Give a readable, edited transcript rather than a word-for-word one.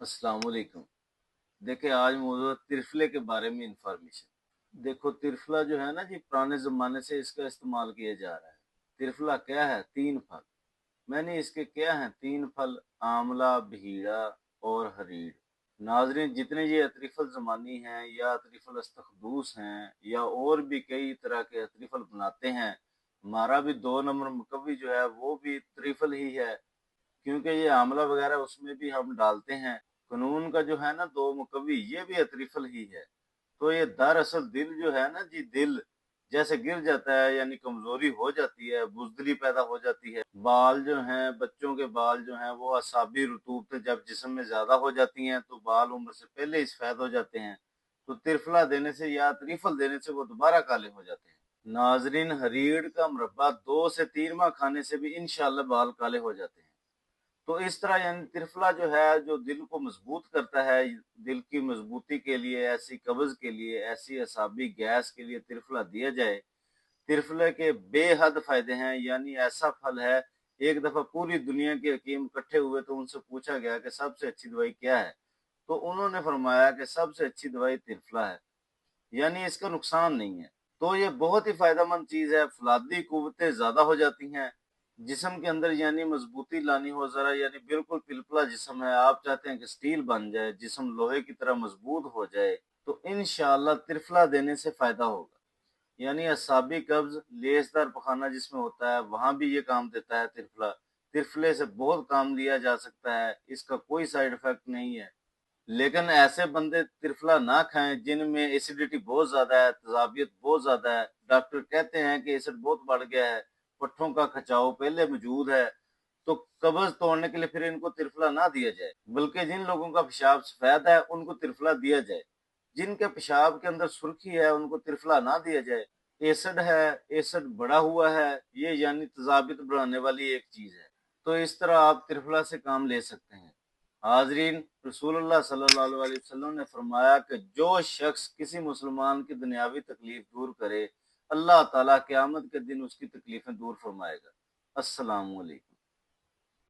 अस्सलाम वालेकुम। देखिए आज मौजूद है तिरफले के बारे में इंफॉर्मेशन। देखो तिरफला जो है ना जी, पुराने ज़माने से इसका इस्तेमाल किया जा रहा है। तिरफला क्या है? 3 फल। मैंने इसके क्या हैं 3 फल, आंवला, भीड़ा और हरीड़। नाज़रीन, जितने ये अतरीफ़ल ज़मानी हैं या अतरीफ़ल अस्तखदूस हैं या और भी कई तरह के अतरीफ़ल बनाते हैं, हमारा भी 2 नंबर मुकव्वी जो है वो भी त्रिफल ही है। क्योंकि ये आंवला वगैरह उसमें भी हम डालते हैं। कानून का जो है ना 2 मुकव्वी, ये भी अतरीफल ही है। तो ये दरअसल दिल जो है ना जी, दिल जैसे गिर जाता है यानी कमजोरी हो जाती है, बुजदली पैदा हो जाती है। बाल जो हैं, बच्चों के बाल जो हैं वो असाबी रतूबत जब जिस्म में ज्यादा हो जाती हैं तो बाल उम्र से पहले ही सफेद हो जाते हैं। तो तिरफला देने से या त्रिफल देने से वो दोबारा काले हो जाते हैं। नाजरीन, हरीड़ का मुरब्बा 2 से 3 माह खाने से भी इंशाल्लाह बाल काले हो जाते हैं। तो इस तरह यानी त्रिफला जो है जो दिल को मजबूत करता है, दिल की मजबूती के लिए, ऐसी कब्ज के लिए, ऐसी असाबी गैस के लिए त्रिफला दिया जाए। त्रिफले के बेहद फायदे हैं, यानी ऐसा फल है। एक दफा पूरी दुनिया के हकीम इकट्ठे हुए तो उनसे पूछा गया कि सबसे अच्छी दवाई क्या है, तो उन्होंने फरमाया कि सबसे अच्छी दवाई त्रिफला है, यानी इसका नुकसान नहीं है। तो ये बहुत ही फायदेमंद चीज है। फलादी कुव्वतें ज्यादा हो जाती हैं जिस्म के अंदर, यानी मजबूती लानी हो जरा, यानी बिल्कुल पिलपला जिस्म है, आप चाहते हैं कि स्टील बन जाए, जिस्म लोहे की तरह मजबूत हो जाए, तो इंशाअल्लाह त्रिफला देने से फायदा होगा। यानी असाबी कब्ज, लेसदार पखाना जिसमें होता है, वहां भी ये काम देता है त्रिफला। त्रिफले से बहुत काम लिया जा सकता है, इसका कोई साइड इफेक्ट नहीं है। लेकिन ऐसे बंदे त्रिफला ना खाएं जिनमें एसिडिटी बहुत ज्यादा है, तेजाबियत बहुत ज्यादा है, डॉक्टर कहते हैं कि एसिड बहुत बढ़ गया है, पट्ठों का खिंचाव पहले मौजूद है, तो कब्ज तोड़ने के लिए फिर इनको त्रिफला ना दिया जाए, बल्कि जिन लोगों का पेशाब सफेद है उनको त्रिफला दिया जाए। जिनके पेशाब के अंदर सुर्खी है उनको त्रिफला ना दिया जाए। एसिड है, एसिड बढ़ा हुआ है, ये यानी तेजाबियत बढ़ाने वाली एक चीज है। तो इस तरह आप त्रिफला से काम ले सकते हैं। हाजरीन, रसूलुल्लाह सल्लल्लाहु अलैहि वसल्लम ने फरमाया कि जो शख्स किसी मुसलमान की दुनियावी तकलीफ दूर करे, अल्लाह ताला क़यामत के दिन उसकी तकलीफें दूर फरमाएगा। अस्सलाम वालेकुम।